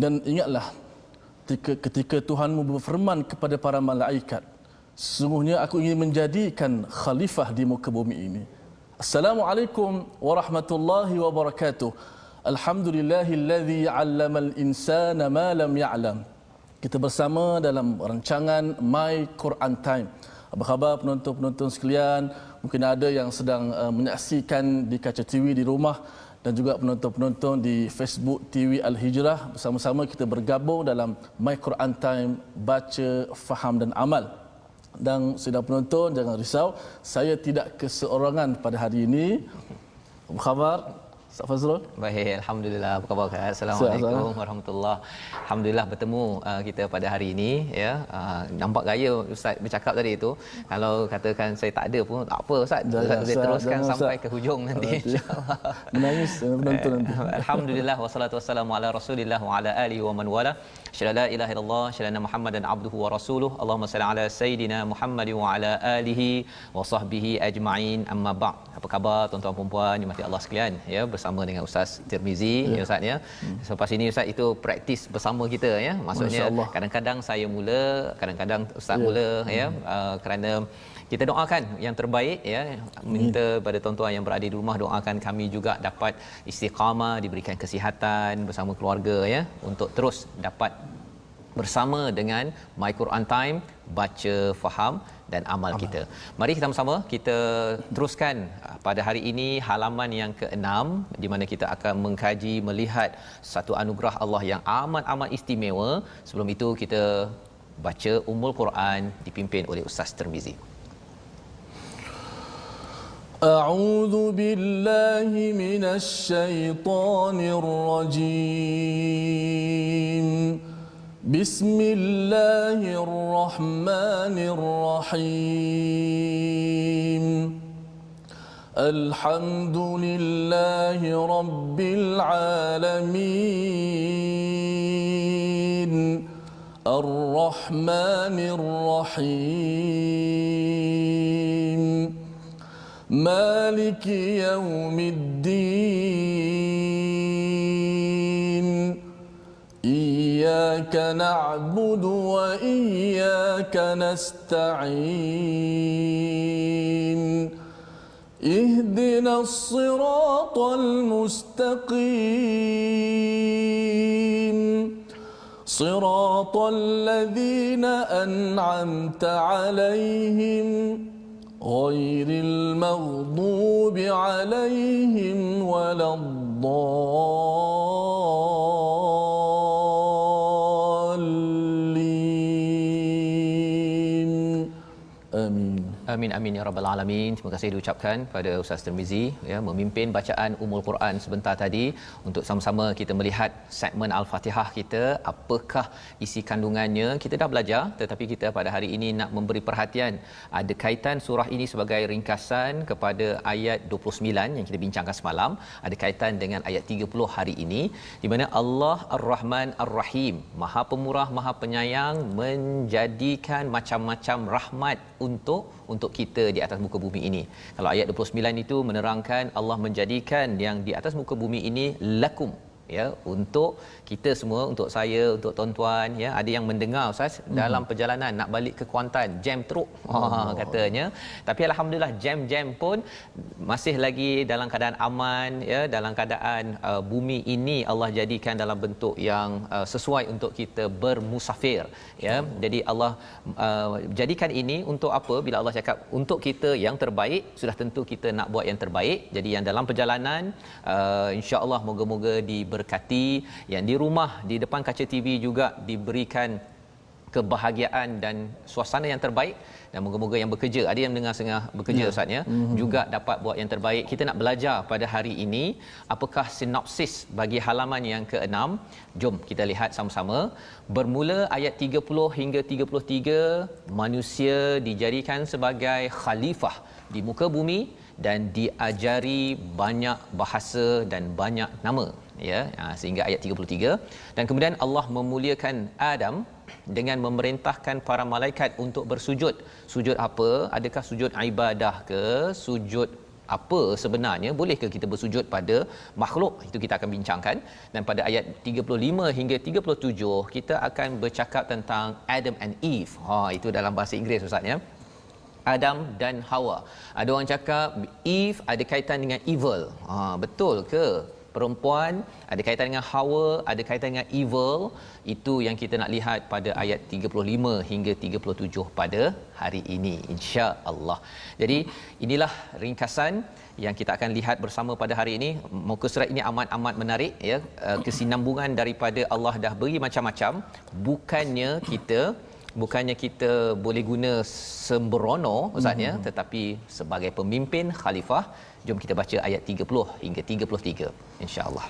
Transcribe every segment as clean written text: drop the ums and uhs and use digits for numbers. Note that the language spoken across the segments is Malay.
Dan ingatlah ketika Tuhanmu berfirman kepada para malaikat, sesungguhnya aku ingin menjadikan khalifah di muka bumi ini. Assalamualaikum warahmatullahi wabarakatuh. Alhamdulillahillazi 'allamal insana ma lam ya'lam. Kita bersama dalam rancangan My Quran Time. Apa khabar penonton-penonton sekalian? Mungkin ada yang sedang menyaksikan di kaca TV di rumah dan juga penonton-penonton di Facebook TV Al-Hijrah. Bersama-sama kita bergabung dalam My Quran Time, baca, faham dan amal. Dan sedang penonton, jangan risau, saya tidak keseorangan pada hari ini. Apa khabar? Ustaz Fazrul? Baik, alhamdulillah. Apa khabar? Assalamualaikum warahmatullahi. Alhamdulillah bertemu kita pada hari ini ya. Nampak gaya Ustaz bercakap tadi itu. Kalau katakan saya tak ada pun tak apa Ustaz. Ustaz teruskan sampai ke hujung nanti insya-Allah. Menangis penonton nanti. Alhamdulillah wassalatu wassalamu ala Rasulillah wa ala alihi wa man wala. Syada la ilaha illallah, syada Muhammadan abduhu wa rasuluh. Allahumma salli ala sayidina Muhammad wa ala alihi wa sahbihi ajma'in. Amma ba'd. Apa khabar tuan-tuan dan puan dimati Allah sekalian ya, bersama dengan Ustaz Tirmizi ya Ustaz ya. Selepas ini Ustaz itu praktis bersama kita ya. Maksudnya kadang-kadang saya mula, kadang-kadang Ustaz mula ya, kerana kita doakan yang terbaik ya, minta pada tuan-tuan yang berada di rumah doakan kami juga dapat istiqamah, diberikan kesihatan bersama keluarga ya, untuk terus dapat bersama dengan My Quran Time, baca, faham dan amal kita. Mari kita bersama kita teruskan pada hari ini halaman yang ke-6 di mana kita akan mengkaji melihat satu anugerah Allah yang amat-amat istimewa. Sebelum itu kita baca Ummul Quran dipimpin oleh Ustaz Tirmizi. A'udzu billahi minasy syaithanir rajim. Bismillahirrahmanirrahim. Alhamdulillahi rabbil alamin. Ar-Rahmanir Rahim. Maliki yaumiddin. Iyyaka na'budu wa iyyaka nasta'in. Ihdinas siratal mustaqim. Siratal ladzina an'amta 'alaihim ghairil maghdubi 'alaihim waladdallin. Amin. Amin amin ya rabbal alamin. Terima kasih diucapkan pada Ustaz Tirmizi ya, memimpin bacaan Ummul Quran sebentar tadi untuk sama-sama kita melihat segmen Al-Fatihah kita, apakah isi kandungannya. Kita dah belajar tetapi kita pada hari ini nak memberi perhatian ada kaitan surah ini sebagai ringkasan kepada ayat 29 yang kita bincangkan semalam, ada kaitan dengan ayat 30 hari ini di mana Allah Ar-Rahman Ar-Rahim, Maha Pemurah Maha Penyayang, menjadikan macam-macam rahmat untuk kita di atas muka bumi ini. Kalau ayat 29 itu menerangkan Allah menjadikan yang di atas muka bumi ini lakum ya, untuk kita semua, untuk saya, untuk tuan-tuan ya. Ada yang mendengar Ustaz dalam perjalanan nak balik ke Kuantan, jam teruk katanya, tapi alhamdulillah jam pun masih lagi dalam keadaan aman ya, dalam keadaan bumi ini Allah jadikan dalam bentuk yang sesuai untuk kita bermusafir ya. Jadi Allah jadikan ini untuk apa? Bila Allah cakap untuk kita yang terbaik, sudah tentu kita nak buat yang terbaik. Jadi yang dalam perjalanan insya-Allah moga-moga diberkati, yang di rumah di depan kaca TV juga diberikan kebahagiaan dan suasana yang terbaik, dan moga-moga yang bekerja, ada yang dengar setengah bekerja Ustaz ya, juga dapat buat yang terbaik. Kita nak belajar pada hari ini apakah sinopsis bagi halaman yang ke-6. Jom kita lihat sama-sama. Bermula ayat 30 hingga 33, manusia dijadikan sebagai khalifah di muka bumi dan diajari banyak bahasa dan banyak nama ya, sehingga ayat 33. Dan kemudian Allah memuliakan Adam dengan memerintahkan para malaikat untuk bersujud. Sujud apa? Adakah sujud ibadah ke, sujud apa sebenarnya, bolehkah kita bersujud pada makhluk? Itu kita akan bincangkan. Dan pada ayat 35 hingga 37 kita akan bercakap tentang Adam and Eve. Itu dalam bahasa Inggeris Ustaz ya. Adam dan Hawa. Ada orang cakap Eve ada kaitan dengan evil. Betul ke? Perempuan ada kaitan dengan Hawa, ada kaitan dengan evil. Itu yang kita nak lihat pada ayat 35 hingga 37 pada hari ini, insya-Allah. Jadi inilah ringkasan yang kita akan lihat bersama pada hari ini. Muka surat ini amat-amat menarik ya. Kesinambungan daripada Allah dah beri macam-macam. Bukannya kita boleh guna sembrono Ustaz ya, tetapi sebagai pemimpin khalifah. Jom kita baca ayat 30 hingga 33 insya-Allah.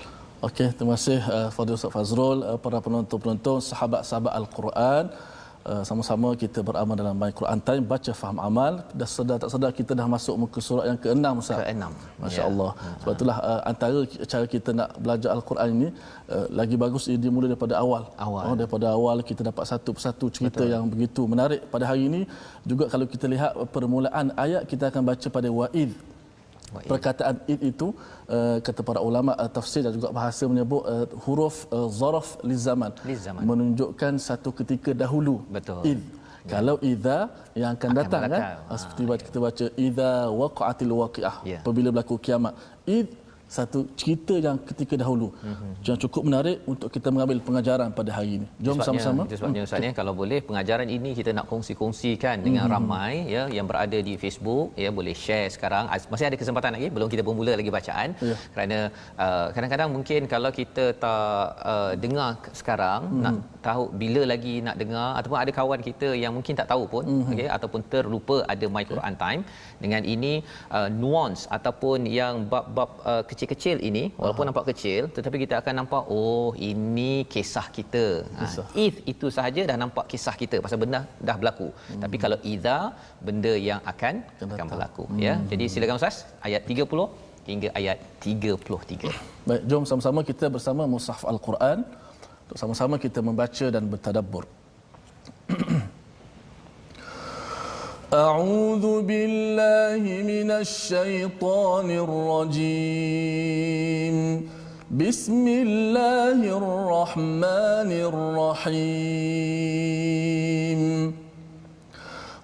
Okey, terima kasih Fadil Ustaz Fazrul, para penonton-penonton, sahabat-sahabat Al-Quran. Sama-sama kita beramal dalam My Quran Time, baca faham amal. Dah sedar tak sedar kita dah masuk muka surat yang ke-6 Ustaz. Ke-6. Masya-Allah. Sebab itulah antara cara kita nak belajar Al-Quran ini lagi bagus ia dimulai daripada awal. Daripada awal kita dapat satu persatu cerita yang begitu menarik. Pada hari ini juga kalau kita lihat permulaan ayat, kita akan baca pada wa'id. Perkataan id itu kata para ulama tafsir dan juga bahasa menyebut huruf zaraf lizaman, menunjukkan satu ketika dahulu. Betul. Id. Kalau idza yang akan datang kan, seperti kita baca idza waqa'atil waqi'ah, apabila berlaku kiamat. Id satu cerita yang ketika dahulu. Yang cukup menarik untuk kita mengambil pengajaran pada hari ini. Jom sama-sama. Itu sebabnya Ustaz ya, kalau boleh pengajaran ini kita nak kongsi-kongsikan dengan ramai ya yang berada di Facebook ya, boleh share sekarang. Masih ada kesempatan lagi, belum kita bermula lagi bacaan. Kerana kadang-kadang mungkin kalau kita tak dengar sekarang, nak tahu bila lagi nak dengar, ataupun ada kawan kita yang mungkin tak tahu pun okey, ataupun terlupa ada My Quran Time. Dengan ini nuance ataupun yang bab-bab kecil-kecil ini, walaupun nampak kecil tetapi kita akan nampak ini kisah kita. If itu sahaja dah nampak kisah kita pasal benda dah berlaku. Tapi kalau idza, benda yang akan berlaku ya. Jadi silakan Ustaz, ayat 30 hingga ayat 33. Baik, jom sama-sama kita bersama mushaf Al-Quran untuk sama-sama kita membaca dan bertadabbur. أعوذ بالله من الشيطان الرجيم بسم الله الرحمن الرحيم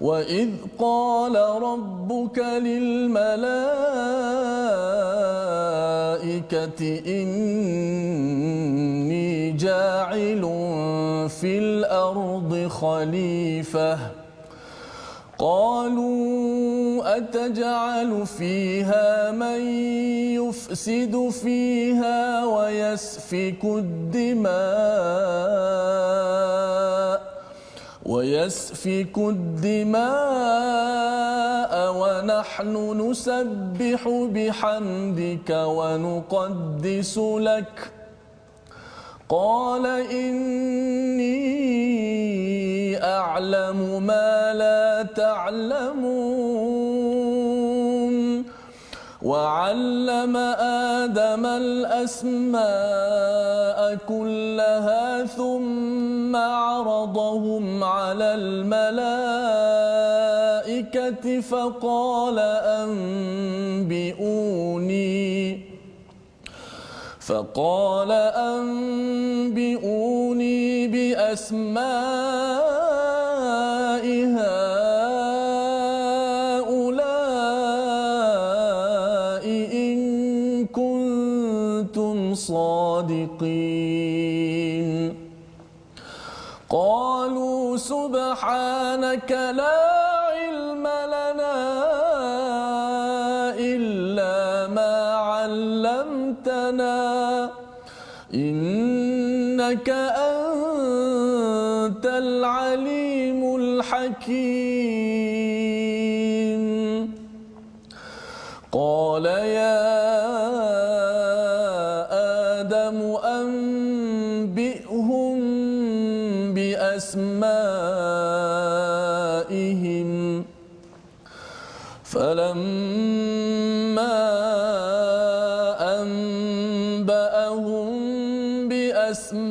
وإذ قال ربك للملائكة إني جاعل في الأرض خليفة قالوا أتجعل فيها من يفسد فيها ويسفك الدماء ونحن نسبح بحمدك ونقدس لك قال إني أعلم ما لا تعلمون وعلم آدم الأسماء كلها ثم عرضهم على الملائكة فقال أنبئوني بأسماء هؤلاء إن كنتم صادقين قالوا سبحانك لا علم لنا إلا ما علمتنا إنك أنت العليم الحكيم قال يا آدم أنبئهم بأسمائهم فلما أنبأهم بأسمائهم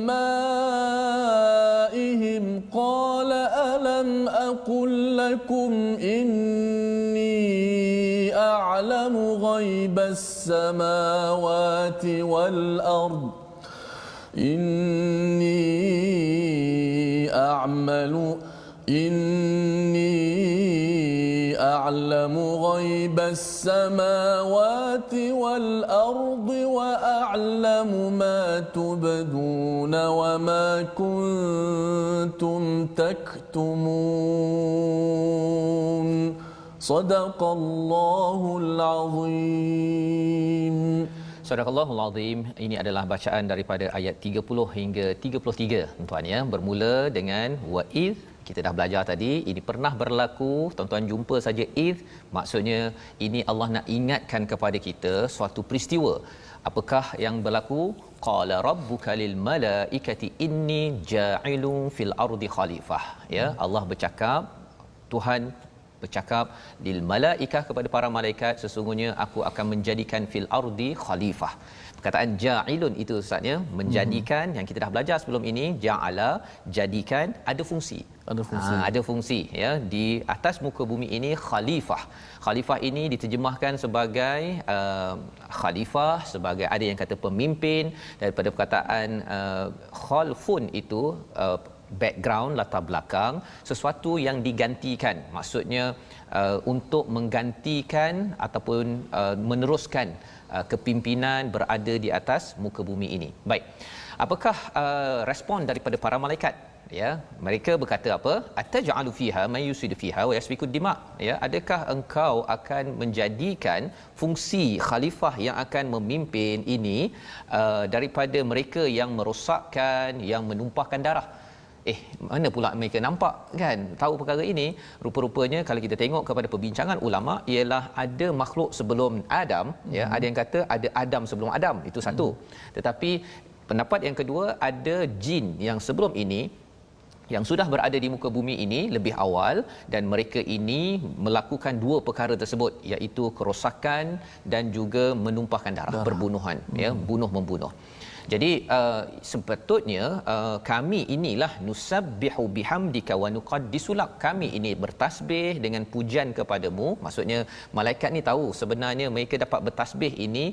قال ألم أقل لكم إني يعلم غيب السماوات والأرض إني أعلم غيب السماوات والأرض وأعلم ما تبدون وما كنتم تكتمون صدق الله العظيم. Sadaqallahul Azim. Ini adalah bacaan daripada ayat 30 hingga 33 tuan-tuan ya. Bermula dengan wa'id. Kita dah belajar tadi, ini pernah berlaku, tuan-tuan jumpa saja id, maksudnya ini Allah nak ingatkan kepada kita suatu peristiwa. Apakah yang berlaku? Qala rabbuka lil malaikati inni ja'ilun fil ardi khalifah. Ya, Allah bercakap, Tuhan bercakap lil malaikah kepada para malaikat, sesungguhnya aku akan menjadikan fil ardi khalifah. Perkataan ja'ilun itu ustaznya menjadikan, yang kita dah belajar sebelum ini, ja'ala jadikan, ada fungsi. Ada fungsi ya di atas muka bumi ini. Khalifah, khalifah ini diterjemahkan sebagai khalifah, sebagai ada yang kata pemimpin, daripada perkataan khalfun itu background, latar belakang, sesuatu yang digantikan, maksudnya untuk menggantikan ataupun meneruskan kepimpinan berada di atas muka bumi ini. Baik, apakah respon daripada para malaikat? Ya, mereka berkata apa? Ataj'alu fiha may yusidu fiha wa yasfiku dima. Ya, adakah engkau akan menjadikan fungsi khalifah yang akan memimpin ini daripada mereka yang merosakkan, yang menumpahkan darah? Mana pula mereka nampak kan tahu perkara ini? Rupa-rupanya kalau kita tengok kepada perbincangan ulama, ialah ada makhluk sebelum Adam, ya, ada yang kata ada Adam sebelum Adam, itu satu. Tetapi pendapat yang kedua, ada jin yang sebelum ini yang sudah berada di muka bumi ini lebih awal, dan mereka ini melakukan dua perkara tersebut, iaitu kerosakan dan juga menumpahkan darah. Perbunuhan, ya, bunuh membunuh. Jadi sepatutnya kami inilah nusabbihu bihamdika wa nuqaddisu lak, kami ini bertasbih dengan pujian kepadamu. Maksudnya malaikat ni tahu sebenarnya mereka dapat bertasbih ini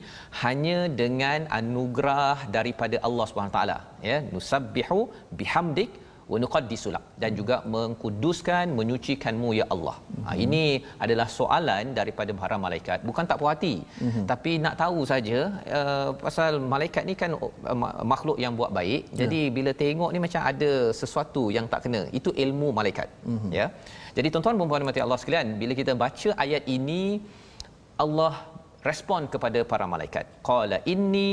hanya dengan anugerah daripada Allah Subhanahu taala, ya, nusabbihu bihamdik wa nuqaddisu lak, dan juga mengkuduskan, menyucikanmu ya Allah. Ini adalah soalan daripada para malaikat, bukan tak puas hati, tapi nak tahu saja, pasal malaikat ni kan makhluk yang buat baik. Jadi bila tengok ni macam ada sesuatu yang tak kena, itu ilmu malaikat. Ya, jadi tuan-tuan dan puan-puan Allah sekalian, bila kita baca ayat ini, Allah respon kepada para malaikat, qala inni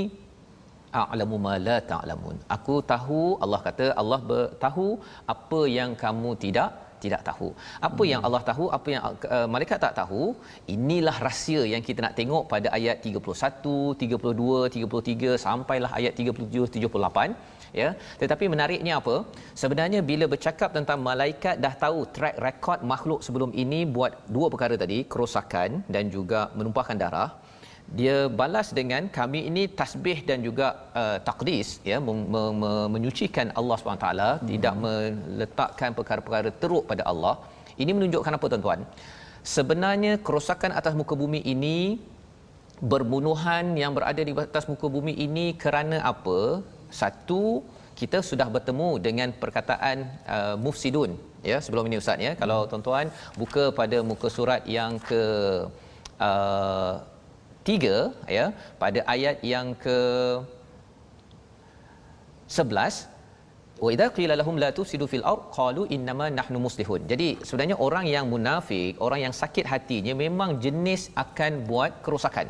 a'lamu ma la ta'lamun. Aku tahu, Allah kata, Allah tahu apa yang kamu tidak tahu. Apa yang Allah tahu, apa yang malaikat tak tahu, inilah rahsia yang kita nak tengok pada ayat 31, 32, 33 sampailah ayat 37, 78. Ya, tetapi menariknya apa? Sebenarnya bila bercakap tentang malaikat dah tahu track record makhluk sebelum ini buat dua perkara tadi, kerosakan dan juga menumpahkan darah, dia balas dengan kami ini tasbih dan juga taqdis, ya, menyucikan Allah SWT, tidak meletakkan perkara-perkara teruk pada Allah. Ini menunjukkan apa tuan-tuan? Sebenarnya kerosakan atas muka bumi ini, berbunuhan yang berada di atas muka bumi ini kerana apa? Satu, kita sudah bertemu dengan perkataan mufsidun, ya, sebelum ini ustaz, ya. Kalau tuan-tuan buka pada muka surat yang ke 3, ya, pada ayat yang ke 11, wa idza qila lahum la tufsidu fil ard qalu innama nahnu muslihun. Jadi sebenarnya orang yang munafik, orang yang sakit hatinya, memang jenis akan buat kerosakan,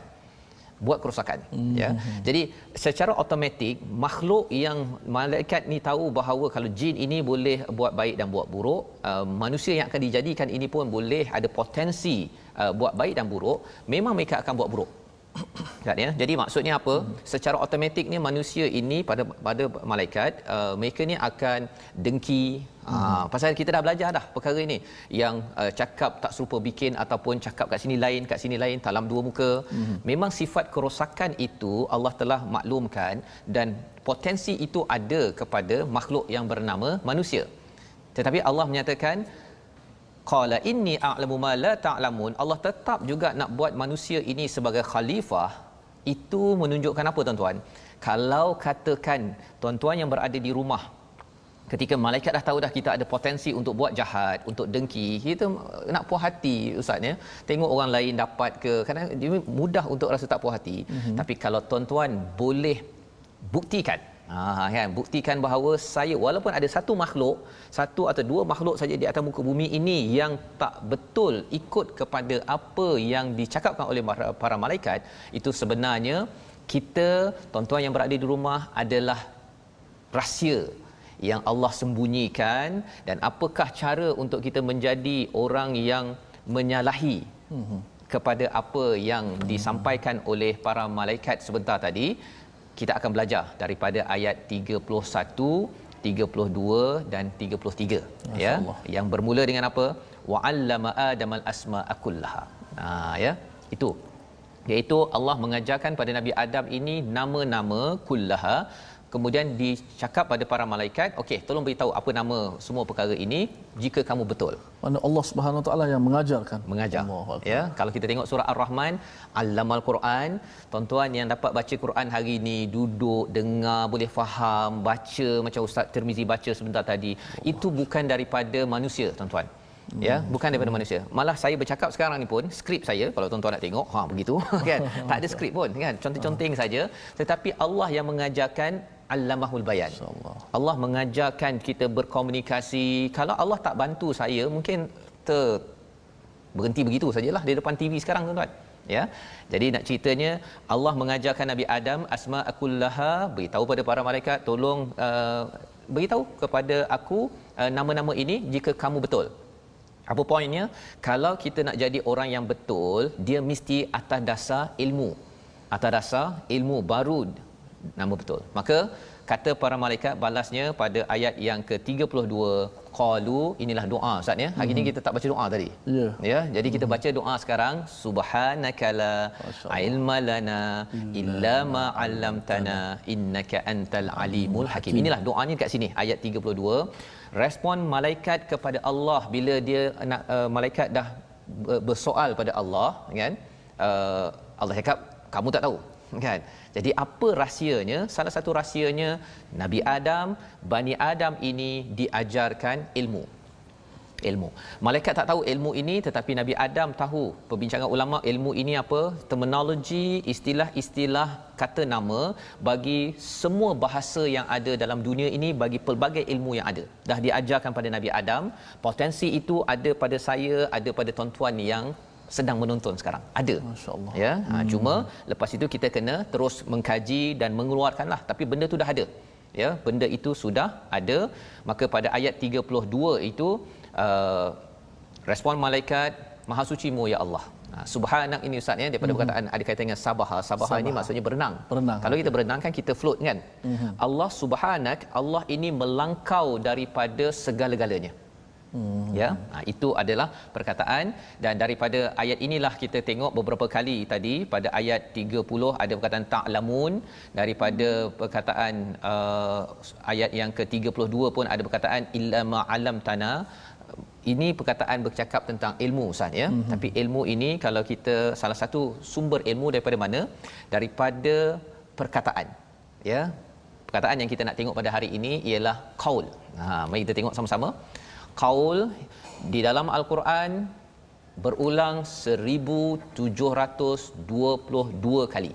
ya. Jadi secara automatik makhluk yang malaikat ni tahu bahawa kalau jin ini boleh buat baik dan buat buruk, manusia yang akan dijadikan ini pun boleh ada potensi buat baik dan buruk, memang mereka akan buat buruk. Kan, ya? Jadi maksudnya apa? Secara automatiknya manusia ini pada malaikat, mereka ni akan dengki. Pasal kita dah belajar dah perkara ini, yang cakap tak serupa bikin, ataupun cakap kat sini lain, talam dua muka. Memang sifat kerosakan itu Allah telah maklumkan, dan potensi itu ada kepada makhluk yang bernama manusia. Tetapi Allah menyatakan qala inni a'lamu ma la ta'lamun. Allah tetap juga nak buat manusia ini sebagai khalifah. Itu menunjukkan apa tuan-tuan? Kalau katakan tuan-tuan yang berada di rumah, ketika malaikat dah tahu dah kita ada potensi untuk buat jahat, untuk dengki, kita nak puas hati ustaz ya. Tengok orang lain dapat ke, kadang dia mudah untuk rasa tak puas hati. Tapi kalau tuan-tuan boleh buktikan, kan, buktikan bahawa saya, walaupun ada satu makhluk, satu atau dua makhluk saja di atas muka bumi ini yang tak betul ikut kepada apa yang dicakapkan oleh para malaikat, itu sebenarnya kita, tuan-tuan yang berada di rumah, adalah rahsia yang Allah sembunyikan. Dan apakah cara untuk kita menjadi orang yang menyalahi kepada apa yang disampaikan oleh para malaikat sebentar tadi? Kita akan belajar daripada ayat 31, 32 dan 33 ya, yang bermula dengan apa? Wa 'allama adamal asma'a kullaha. Ya, itu iaitu Allah mengajarkan pada Nabi Adam ini nama-nama kullaha. Kemudian dicakap pada para malaikat, okey, tolong beritahu apa nama semua perkara ini jika kamu betul. Mana Allah Subhanahu Wa Taala yang mengajarkan. Mengajar. Ya, kalau kita tengok surah Ar-Rahman, Allamal Quran, tuan-tuan yang dapat baca Quran hari ini, duduk dengar boleh faham, baca macam Ustaz Tirmizi baca sebentar tadi, itu bukan daripada manusia tuan-tuan. Ya, bukan daripada manusia. Malah saya bercakap sekarang ni pun skrip saya, kalau tuan-tuan nak tengok, begitu kan. Tak ada skrip pun kan, conteng-conteng saja, tetapi Allah yang mengajarkan, Allamahul Bayan. Allah mengajarkan kita berkomunikasi. Kalau Allah tak bantu saya, mungkin berhenti begitu sajalah di depan TV sekarang tuan-tuan. Ya. Jadi nak ceritanya, Allah mengajarkan Nabi Adam asma'akullaha, beritahu pada para malaikat, tolong beritahu kepada aku nama-nama ini jika kamu betul. Apa poinnya? Kalau kita nak jadi orang yang betul, dia mesti atas dasar ilmu. Atas dasar ilmu baru nama betul. Maka kata para malaikat balasnya pada ayat yang ke-32, qalu, inilah doa Ustaz ya. Hari ni kita tak baca doa tadi. Ya, jadi kita baca doa sekarang, subhanakala ilma lana illa ma 'allamtana innaka antal alimul hakim. Inilah doanya dekat sini ayat 32. Respon malaikat kepada Allah bila dia nak malaikat dah bersoal pada Allah kan. Allah cakap kamu tak tahu kan. Jadi apa rahsianya? Salah satu rahsianya, Nabi Adam, Bani Adam ini diajarkan ilmu. Malaikat tak tahu ilmu ini, tetapi Nabi Adam tahu. Perbincangan ulama, ilmu ini apa? Terminologi, istilah-istilah kata nama bagi semua bahasa yang ada dalam dunia ini, bagi pelbagai ilmu yang ada. Dah diajarkan pada Nabi Adam. Potensi itu ada pada saya, ada pada tuan-tuan yang sedang menonton sekarang. Ada. Masya-Allah. Ya, cuma lepas itu kita kena terus mengkaji dan mengeluarkanlah, tapi benda tu dah ada. Ya, benda itu sudah ada. Maka pada ayat 32 itu respon malaikat, maha suci-Mu ya Allah. Subhanak ini Ustaz ya, daripada perkataan ada kaitan dengan sabaha. Sabaha ini maksudnya berenang. Kalau kita berenang kan kita float kan. Allah subhanak, Allah ini melangkau daripada segala-galanya. Ya, itu adalah perkataan. Dan daripada ayat inilah kita tengok beberapa kali tadi pada ayat 30 ada perkataan ta'lamun, daripada perkataan ayat yang ke-32 pun ada perkataan illa ma 'allamtana. Ini perkataan bercakap tentang ilmu Ustaz ya. Tapi ilmu ini kalau kita, salah satu sumber ilmu daripada mana? Daripada perkataan. Ya. Perkataan yang kita nak tengok pada hari ini ialah qaul. Mari kita tengok sama-sama. Qaul di dalam Al-Quran berulang 1722 kali.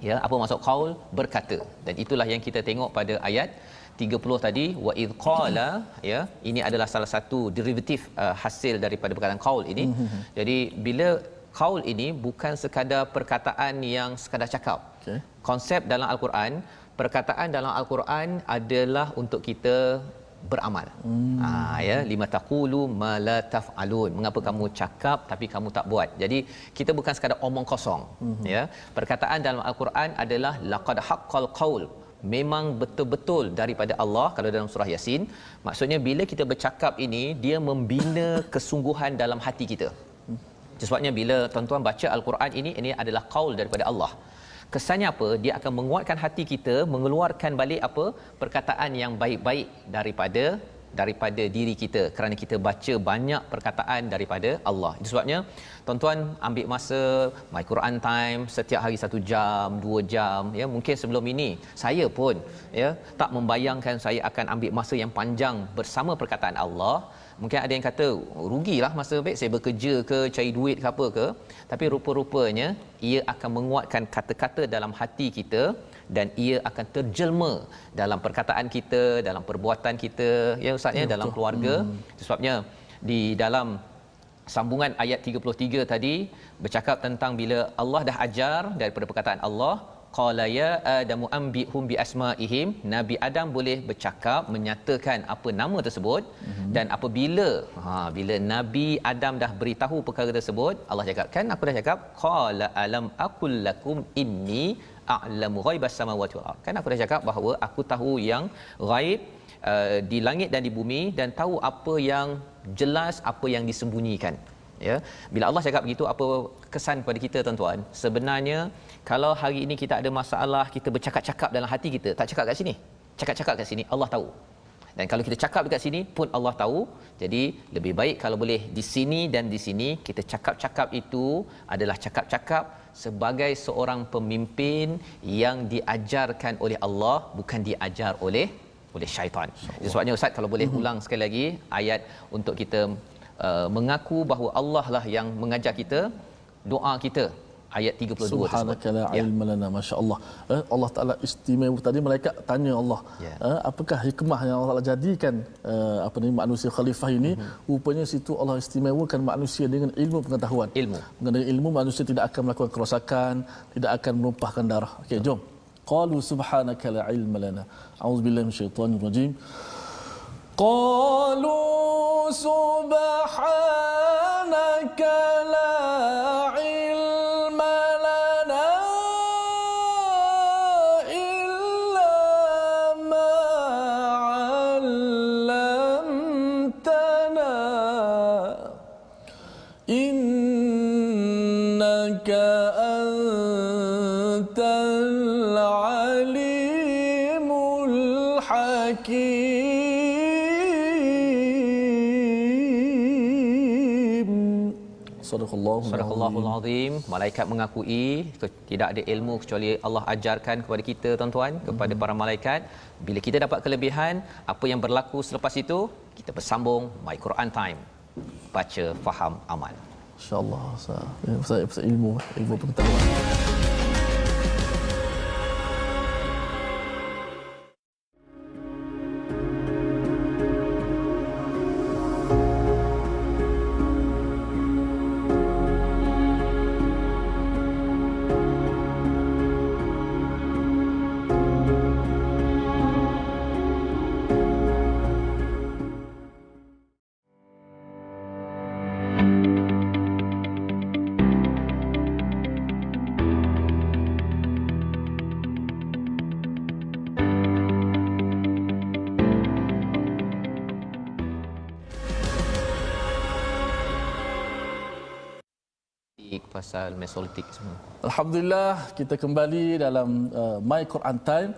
Ya, apa maksud qaul? Berkata. Dan itulah yang kita tengok pada ayat 30 tadi, wa id qala, ya, ini adalah salah satu derivatif hasil daripada perkataan qaul ini. Jadi bila qaul ini bukan sekadar perkataan yang sekadar cakap. Konsep dalam Al-Quran, perkataan dalam Al-Quran adalah untuk kita beramal. Ya, lima taqulu ma la taf'alun. Mengapa kamu cakap tapi kamu tak buat? Jadi kita bukan sekadar omong kosong. Ya, perkataan dalam Al-Quran adalah laqad haqqal qaul. Memang betul-betul daripada Allah. Kalau dalam surah Yasin, maksudnya bila kita bercakap ini, dia membina kesungguhan dalam hati kita. Sebabnya bila tuan-tuan baca Al-Quran ini adalah qaul daripada Allah. Kesannya apa? Dia akan menguatkan hati kita, mengeluarkan balik apa? Perkataan yang baik-baik daripada daripada diri kita kerana kita baca banyak perkataan daripada Allah. Itu sebabnya tuan-tuan ambil masa My Quran Time setiap hari 1 jam, 2 jam ya. Mungkin sebelum ini saya pun ya tak membayangkan saya akan ambil masa yang panjang bersama perkataan Allah. Mungkin ada yang kata rugilah masa baik saya bekerja ke cari duit ke apa ke, tapi rupa-rupanya ia akan menguatkan kata-kata dalam hati kita dan ia akan terjelma dalam perkataan kita, dalam perbuatan kita ya ustaz ya, dalam keluarga. Sebabnya di dalam sambungan ayat 33 tadi bercakap tentang bila Allah dah ajar daripada perkataan Allah, qala ya adamu ambihum bi asmaihim, Nabi Adam boleh bercakap menyatakan apa nama tersebut. Dan apabila bila Nabi Adam dah beritahu perkara tersebut, Allah cakap, kan aku dah cakap qala alam aqul lakum inni a'lamu ghaibas samawati wal ard. Kan aku dah cakap bahawa aku tahu yang ghaib di langit dan di bumi dan tahu apa yang jelas, apa yang disembunyikan. Ya, bila Allah cakap begitu, apa kesan kepada kita tuan-tuan? Sebenarnya kalau hari ini kita ada masalah, kita bercakap-cakap dalam hati kita, tak cakap kat sini, cakap-cakap kat sini, Allah tahu. Dan kalau kita cakap dekat sini pun Allah tahu. Jadi lebih baik kalau boleh di sini dan di sini kita cakap-cakap itu adalah cakap-cakap sebagai seorang pemimpin yang diajarkan oleh Allah, bukan diajar oleh syaitan. Sebabnya ustaz kalau boleh ulang sekali lagi ayat untuk kita mengaku bahawa Allah lah yang mengajar kita, doa kita ayat 32 tersebut. Subhanaka la ilma lana, masya-Allah. Allah Taala istimewa. Tadi malaikat tanya Allah, apakah hikmah yang Allah Taala jadikan manusia khalifah ini? Rupanya situ Allah istimewakan manusia dengan ilmu pengetahuan. Mengenai ilmu, manusia tidak akan melakukan kerosakan, tidak akan menumpahkan darah. Okey, jom. Qalu subhanaka la ilma lana. A'udzubillahi minasyaitonir rajim. Qalu subhanaka la ilma lana illa ma 'allamtana innaka antal alimul hakim. Sadaqallahul azim. Malaikat mengakui tidak ada ilmu kecuali Allah ajarkan kepada kita tuan-tuan, kepada para malaikat. Bila kita dapat kelebihan, apa yang berlaku selepas itu, kita bersambung My Quran Time. Baca, faham, amal. Insya-Allah. Ustaz ilmu pengetahuan. Pasal mesolitik semua. Alhamdulillah, kita kembali dalam My Quran Time.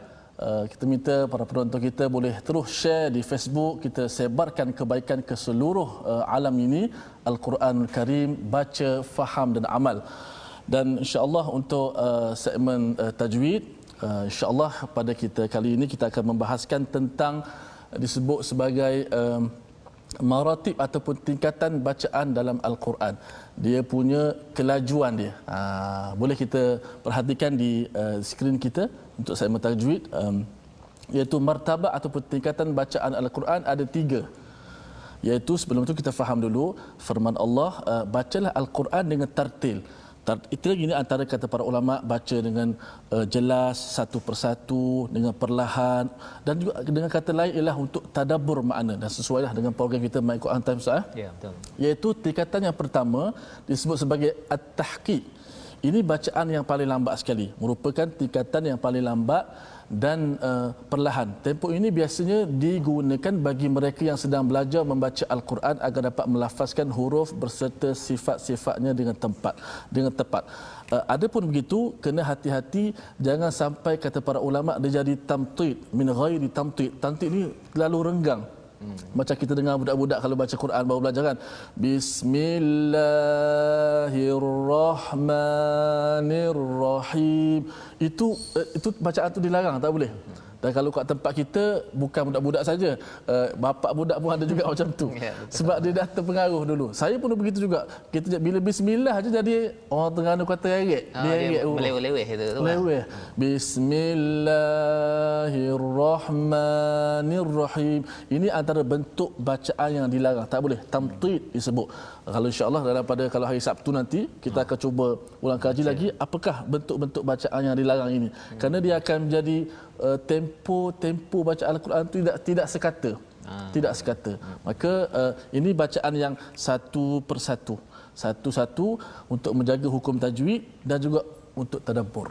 Kita minta para penonton kita boleh terus share di Facebook, kita sebarkan kebaikan ke seluruh alam ini. Al-Quranul Karim, baca, faham dan amal. Dan insya-Allah untuk segmen tajwid, insya-Allah pada kita kali ini kita akan membahaskan tentang disebut sebagai maratib ataupun tingkatan bacaan dalam Al-Quran. Dia punya kelajuan dia. Boleh kita perhatikan di skrin kita untuk segmen tajwid, iaitu martabat ataupun tingkatan bacaan Al-Quran ada 3. Iaitu sebelum itu kita faham dulu firman Allah, bacalah Al-Quran dengan tartil. Itu lagi ni antara kata para ulama, baca dengan jelas, satu persatu, dengan perlahan, dan juga dengan kata lain ialah untuk tadabbur makna, dan sesuailah dengan program kita My Quran Time Ustaz. Ya, betul. Iaitu tingkatan yang pertama disebut sebagai at-tahqiq. Ini bacaan yang paling lambat sekali, merupakan tingkatan yang paling lambat dan perlahan. Tempoh ini biasanya digunakan bagi mereka yang sedang belajar membaca Al-Quran agar dapat melafazkan huruf berserta sifat-sifatnya dengan tepat. Adapun begitu, kena hati-hati jangan sampai kata para ulama dia jadi tamtid min ghairi tamtid. Tamtid ni terlalu renggang, Macam kita dengar budak-budak kalau baca Quran baru belajar kan. Bismillahirrahmanirrahim. Itu bacaan tu dilarang, tak boleh. Dan kalau kat tempat kita bukan budak-budak saja, bapak budak pun ada juga macam tu. Sebab dia dah terpengaruh dulu. Saya pun begitu juga. Kita bila bismillah aja jadi orang Terengganu kata eret. Dia eret. Meleweh-leweh itu. Meleweh. Bismillahirrahmanirrahim. Ini antara bentuk bacaan yang dilarang. Tak boleh. Tamtid disebut. Kalau insya-Allah kalau hari Sabtu nanti kita akan cuba ulang kaji lagi apakah bentuk-bentuk bacaan yang dilarang ini. Kerana dia akan menjadi tempo bacaan Al-Quran itu tidak sekata. Tidak sekata. Maka ini bacaan yang satu persatu. Satu-satu untuk menjaga hukum tajwid dan juga untuk tadabbur.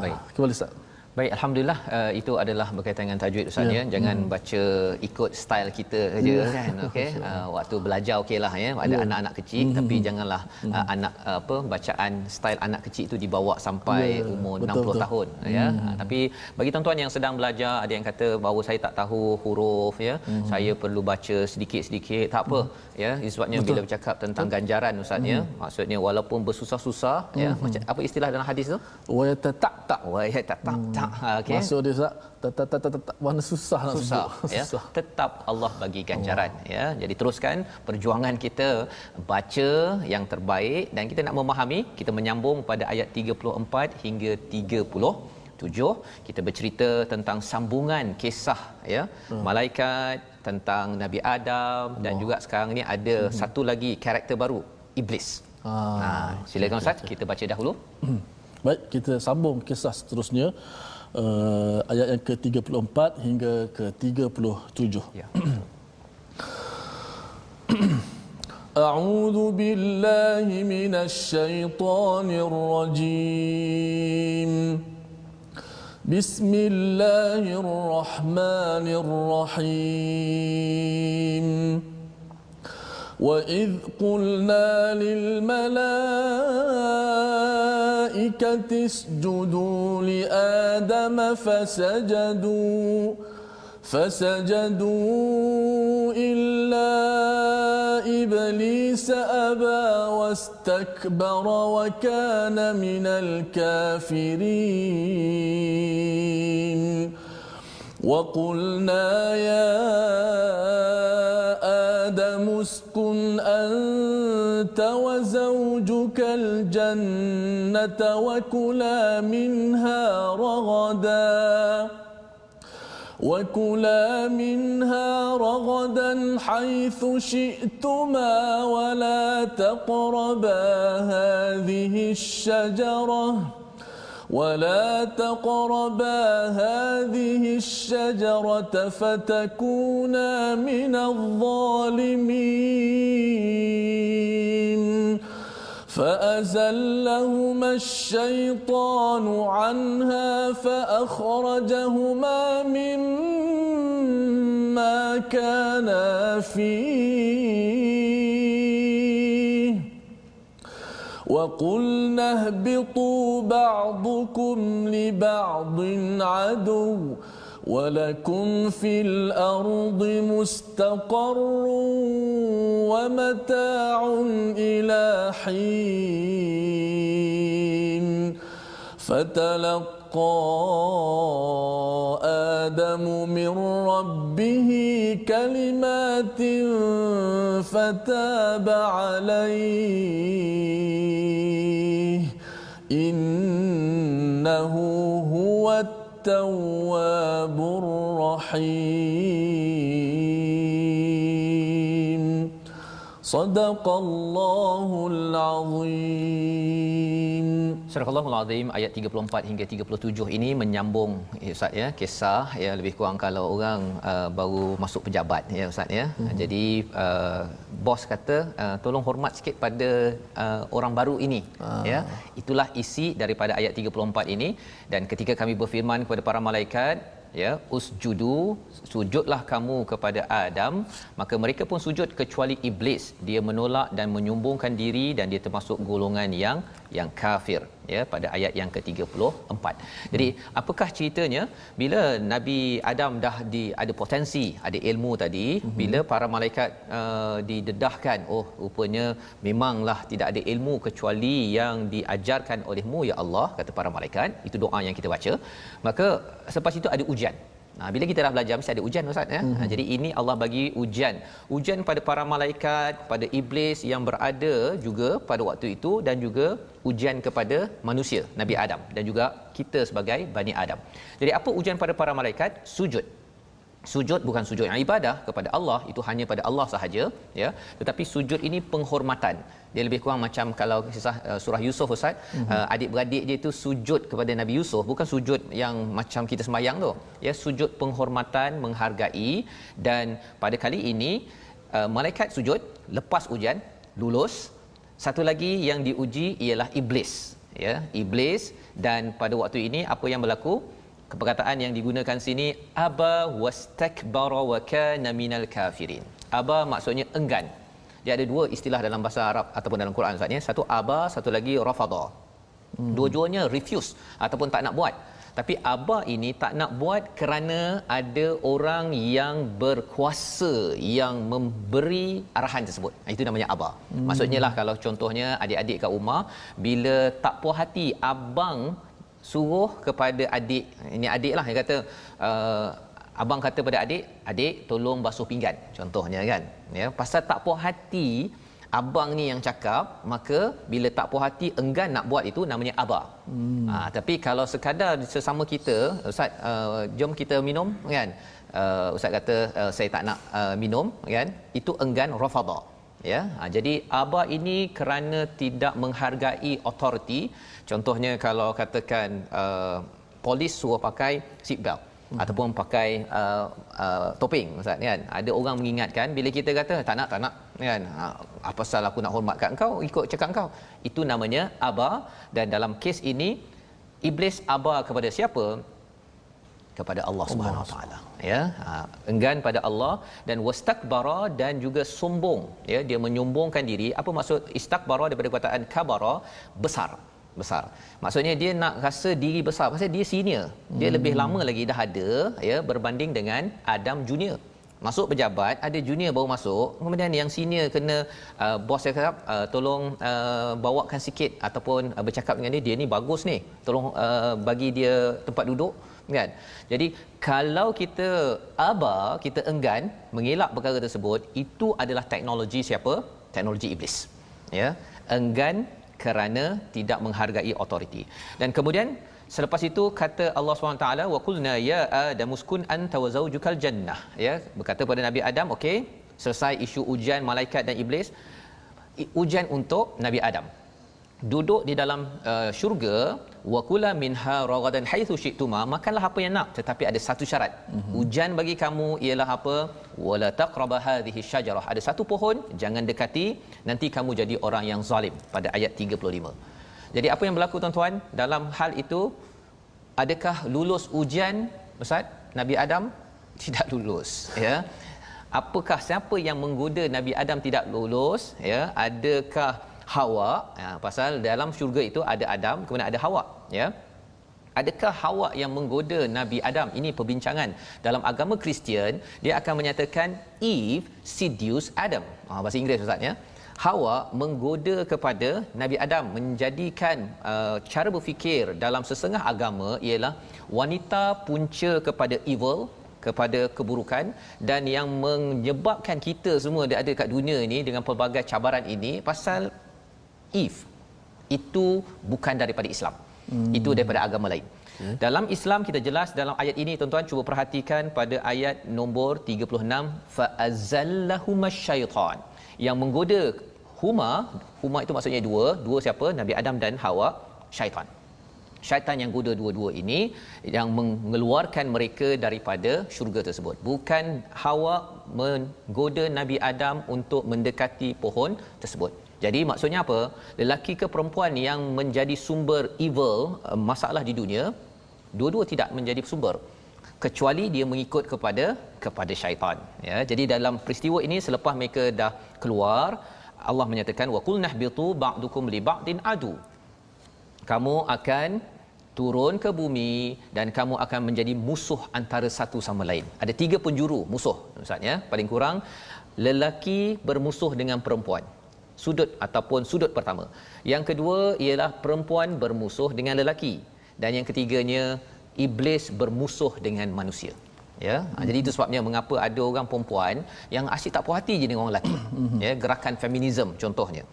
Baik. Kembali Ustaz. Baik, alhamdulillah itu adalah berkaitan dengan tajwid Ustaz ya. Jangan baca ikut style kita saja kan. Okey. Waktu belajar okeylah ya. Ada anak-anak kecil tapi janganlah anak bacaan style anak kecil itu dibawa sampai umur 60 tahun ya. Tapi bagi tuan-tuan yang sedang belajar, ada yang kata bahawa saya tak tahu huruf ya. Saya perlu baca sedikit-sedikit, tak apa ya. Sebabnya bila bercakap tentang ganjaran Ustaz ya, maksudnya walaupun bersusah-susah ya, macam apa istilah dalam hadis tu? Wa yatatak. Okey. Maksud dia warna susah nak susah ya. Susah. Tetap Allah bagi ganjaran ya. Jadi teruskan perjuangan kita baca yang terbaik dan kita nak memahami, kita menyambung pada ayat 34 hingga 37. Kita bercerita tentang sambungan kisah ya. Malaikat, tentang Nabi Adam dan juga sekarang ni ada satu lagi karakter baru, iblis. Silakan Ustaz, kita baca dahulu. Baik, kita sambung kisah seterusnya. Ayat yang ke-34 hingga ke-37. Ya. A'udzu billahi minasy syaithanir rajim. Bismillahirrahmanirrahim. وَإِذْ قُلْنَا لِلْمَلَائِكَةِ اسْجُدُوا لِآدَمَ فسجدوا إِلَّا إِبْلِيسَ أَبَى وَاسْتَكْبَرَ وَكَانَ مِنَ الْكَافِرِينَ وَقُلْنَا يَا آدم اسكن أنت وزوجك الجنة وكلا منها رغدا حيث شئتما ولا تقربا هذه الشجرة فتكونا من الظالمين فأزلهما الشيطان عنها فأخرجهما مما كانا فيه وقلنا اهبطوا بعضكم لبعض عدو ولكم في الأرض مستقر ومتاع إلى حين فتلقى آدم من ربه كلمات فتاب عليه إنه هو التواب الرحيم صدق الله العظيم. Surah Al-Azim ayat 34 hingga 37 ini menyambung Ustaz ya, kisah ya, lebih kurang kalau orang baru masuk pejabat ya Ustaz ya. Jadi bos kata tolong hormat sikit pada orang baru ini ya. Itulah isi daripada ayat 34 ini. Dan ketika kami berfirman kepada para malaikat ya, usjudu, sujudlah kamu kepada Adam, maka mereka pun sujud kecuali iblis. Dia menolak dan menyumbungkan diri dan dia termasuk golongan yang kafir. ya pada ayat yang ke-34. Jadi apakah ceritanya bila Nabi Adam dah ada potensi, ada ilmu tadi, bila para malaikat didedahkan, oh rupanya memanglah tidak ada ilmu kecuali yang diajarkan olehmu ya Allah, kata para malaikat. Itu doa yang kita baca. Maka selepas itu ada ujian. Bila kita dah belajar mesti ada ujian, Ustaz, ya. Jadi ini Allah bagi ujian pada para malaikat, pada iblis yang berada juga pada waktu itu, dan juga ujian kepada manusia Nabi Adam dan juga kita sebagai Bani Adam. Jadi apa ujian pada para malaikat? Sujud bukan sujud yang ibadah kepada Allah, itu hanya pada Allah sahaja, ya. Tetapi sujud ini penghormatan. Dia lebih kurang macam kalau kisah surah Yusuf, Ustaz, adik-beradik dia itu sujud kepada Nabi Yusuf, bukan sujud yang macam kita sembahyang tu, ya, sujud penghormatan, menghargai. Dan pada kali ini malaikat sujud, lepas ujian, lulus. Satu lagi yang diuji ialah iblis, ya, iblis. Dan pada waktu ini apa yang berlaku? Perkataan yang digunakan sini, aba wastakbara wa kana minal kafirin. Aba maksudnya enggan. Dia ada dua istilah dalam bahasa Arab ataupun dalam Quran, Ustaz, ya. Satu aba, satu lagi rafada. Dua-duanya refuse ataupun tak nak buat. Tapi aba ini tak nak buat kerana ada orang yang berkuasa yang memberi arahan tersebut. Itu namanya aba. Maksudnya lah, kalau contohnya adik-adik kat rumah bila tak puas hati, abang suruh kepada adik, ini adik lah yang kata, abang kata pada adik tolong basuh pinggan contohnya, kan, ya, pasal tak puas hati abang ni yang cakap, maka bila tak puas hati enggan nak buat, itu namanya aba. Tapi kalau sekadar sesama kita, Ustaz, jom kita minum, kan, Ustaz kata saya tak nak minum, kan, itu enggan, rafada, ya. Jadi aba ini kerana tidak menghargai authority. Contohnya kalau katakan polis suruh pakai seat belt ataupun pakai topeng, Ustaz, kan, ada orang mengingatkan, bila kita kata tak nak, kan, apa pasal aku nak hormat kat engkau, ikut cakap engkau, itu namanya aba. Dan dalam kes ini iblis aba kepada siapa? Kepada Allah Subhanahu Wa Taala, ya. Enggan pada Allah. Dan wastakbara, dan juga sombong, ya, dia menyombongkan diri. Apa maksud istakbara daripada perkataan kabara? Besar. Maksudnya dia nak rasa diri besar pasal dia senior. Dia lebih lama lagi dah ada, ya, berbanding dengan Adam junior. Masuk pejabat, ada junior baru masuk, kemudian yang senior kena bos dia cakap, tolong bawakan sikit ataupun bercakap dengan dia ni bagus ni, tolong bagi dia tempat duduk, kan. Jadi kalau kita aba, kita enggan mengelak perkara tersebut, itu adalah teknologi siapa? Teknologi iblis, ya. Enggan kerana tidak menghargai autoriti. Dan kemudian selepas itu kata Allah SWT, wa qulna ya Adam uskun anta wa zawjukal jannah, ya, berkata pada Nabi Adam, okey, selesai isu ujian malaikat dan iblis. Ujian untuk Nabi Adam, duduk di dalam syurga, wa kula minha ragadan haitsu syi'tuma, makanlah apa yang nak, tetapi ada satu syarat. Ujian bagi kamu ialah apa? Wala taqraba hadhihi syajarah, ada satu pohon jangan dekati, nanti kamu jadi orang yang zalim, pada ayat 35. Jadi apa yang berlaku, tuan-tuan, dalam hal itu? Adakah lulus ujian, Ustaz? Nabi Adam tidak lulus, ya. Apakah, siapa yang menggoda Nabi Adam tidak lulus, ya? Adakah Hawa? Pasal dalam syurga itu ada Adam, kemudian ada Hawa, ya. Adakah Hawa yang menggoda Nabi Adam? Ini perbincangan dalam agama Kristian, dia akan menyatakan Eve seduced Adam. Bahasa Inggeris, Ustaz, ya. Hawa menggoda kepada Nabi Adam, menjadikan cara berfikir dalam sesengah agama ialah wanita punca kepada evil, kepada keburukan, dan yang menyebabkan kita semua ada kat dunia ini dengan pelbagai cabaran ini pasal Eve. Itu bukan daripada Islam. Itu daripada agama lain. Dalam Islam kita jelas dalam ayat ini, tuan-tuan, cuba perhatikan pada ayat nombor 36, fa azallahumaz syaitan, yang menggoda huma itu maksudnya dua siapa? Nabi Adam dan Hawa. Syaitan yang goda dua-dua ini, yang mengeluarkan mereka daripada syurga tersebut. Bukan Hawa menggoda Nabi Adam untuk mendekati pohon tersebut. Jadi maksudnya apa? Lelaki ke perempuan yang menjadi sumber evil, masalah di dunia, dua-dua tidak menjadi sumber, kecuali dia mengikut kepada syaitan, ya. Jadi dalam peristiwa ini, selepas mereka dah keluar, Allah menyatakan wa qulna ihbitu ba'dukum li ba'din adu. kamu akan turun ke bumi dan kamu akan menjadi musuh antara satu sama lain. Ada 3 penjuru musuh Ustaz ya. Paling kurang lelaki bermusuh dengan perempuan. Sudut ataupun sudut pertama. Yang kedua ialah perempuan bermusuh dengan lelaki. Dan yang ketiganya iblis bermusuh dengan manusia. Ya, jadi itu sebabnya mengapa ada orang perempuan yang asyik tak puas hati je dengan orang lelaki. Ya, gerakan feminisme contohnya.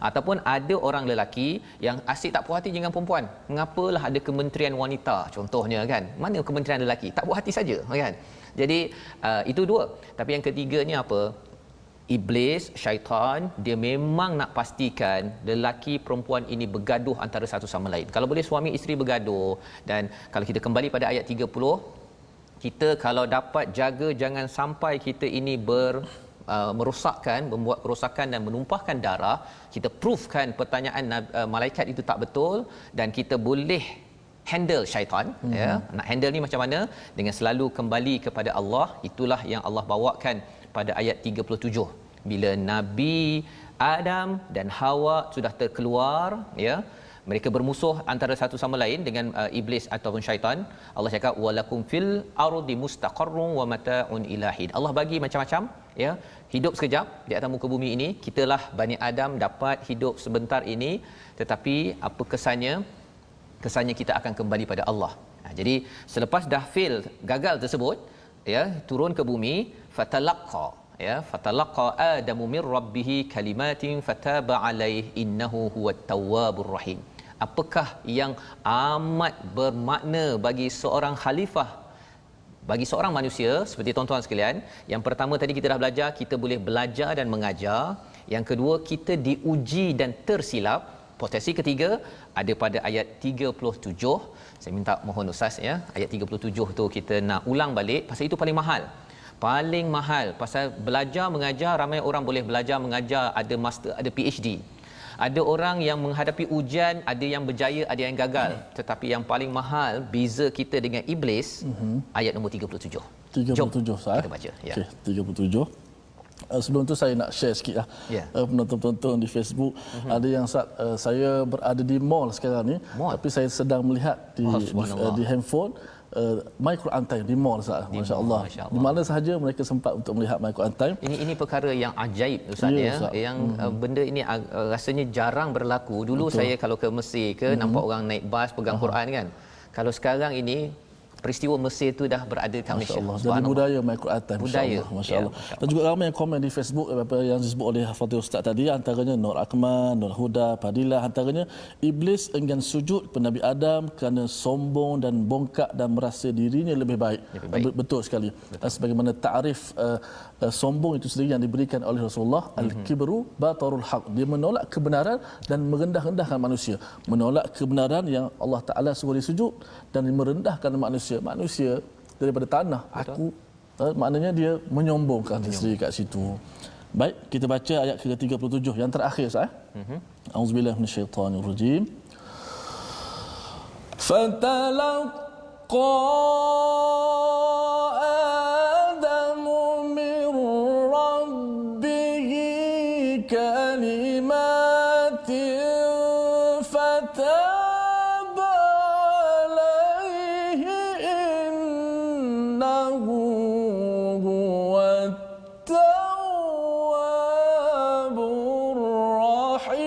Ataupun ada orang lelaki yang asyik tak puas hati dengan perempuan. Mengapalah ada kementerian wanita contohnya kan? Mana kementerian lelaki? Tak puas hati saja kan? Jadi itu 2. Tapi yang ketiganya apa? Iblis, syaitan, dia memang nak pastikan lelaki perempuan ini bergaduh antara satu sama lain. Kalau boleh suami isteri bergaduh, dan kalau kita kembali pada ayat 30, kita kalau dapat jaga jangan sampai kita ini merosakkan, membuat kerosakan dan menumpahkan darah, kita proofkan pertanyaan malaikat itu tak betul, dan kita boleh handle syaitan. Ya, nak handle ni macam mana? Dengan selalu kembali kepada Allah. Itulah yang Allah bawakan pada ayat 37 bila Nabi Adam dan Hawa sudah terkeluar, ya, mereka bermusuh antara satu sama lain dengan iblis ataupun syaitan. Allah cakap walakum fil ardi mustaqarrun wa mata'un ilahin. Allah bagi macam-macam, ya, hidup sekejap di atas muka bumi ini. Kitalah Bani Adam dapat hidup sebentar ini, tetapi apa kesannya? Kesannya kita akan kembali pada Allah. Jadi selepas dah fail, gagal tersebut, ya, turun ke bumi, fatalaqa, ya, fatalaqa adamu mir rabbih kalimatin fataba alaihi innahu huwat tawwabur rahim. Apakah yang amat bermakna bagi seorang khalifah, bagi seorang manusia seperti tuan-tuan sekalian? Yang pertama tadi kita dah belajar, kita boleh belajar dan mengajar. Yang kedua, kita diuji dan tersilap. Potensi ketiga ada pada ayat 37. Saya minta mohon Ustaz, ya, ayat 37 tu kita nak ulang balik pasal itu paling mahal. Paling mahal pasal belajar mengajar. Ramai orang boleh belajar mengajar, ada master, ada PhD. Ada orang yang menghadapi ujian, ada yang berjaya, ada yang gagal. Tetapi yang paling mahal beza kita dengan iblis, ayat nombor 37. 37 Ustaz. Kita baca, ya. Okey, 37. Sebelum tu saya nak share sikit lah. Penonton-penonton di Facebook, ada yang Ustaz, saya berada di mall sekarang ni, tapi saya sedang melihat di handphone My Quran Time di mall Ustaz. Masya-Allah. Di mana sahaja mereka sempat untuk melihat My Quran Time. Ini perkara yang ajaib Ustaz, ya. Ustaz. Yang benda ini rasanya jarang berlaku. Dulu Betul. saya kalau ke Mesir ke nampak orang naik bas pegang Quran kan. Kalau sekarang ini peristiwa Mesir tu dah berada kat Malaysia. Jadi budaya My Quran Time, budaya, masya-Allah. ya, Dan juga ramai yang komen di Facebook apa yang disebut oleh Fadil Ustaz tadi, antaranya Nur Akmal, Nur Huda, Fadilah, antaranya iblis enggan sujud kepada Nabi Adam kerana sombong dan bongkak dan merasa dirinya lebih baik. Betul sekali. Dan sebagaimana takrif sombong itu sendiri yang diberikan oleh Rasulullah, al-kibru batarul haq. Dia menolak kebenaran dan merendah-rendahkan manusia. Menolak kebenaran yang Allah Taala suruh dia sujud dan merendahkan manusia daripada tanah. Betul. Maknanya dia menyombongkan diri sendiri kat situ. Baik, kita baca ayat ke-37 yang terakhir Ustaz. Auzubillahi minasyaitanirrajim. Fatalaqa Adamu min rabbihi kalimatin fataba alaihi innahu huwat tawwabur rahim.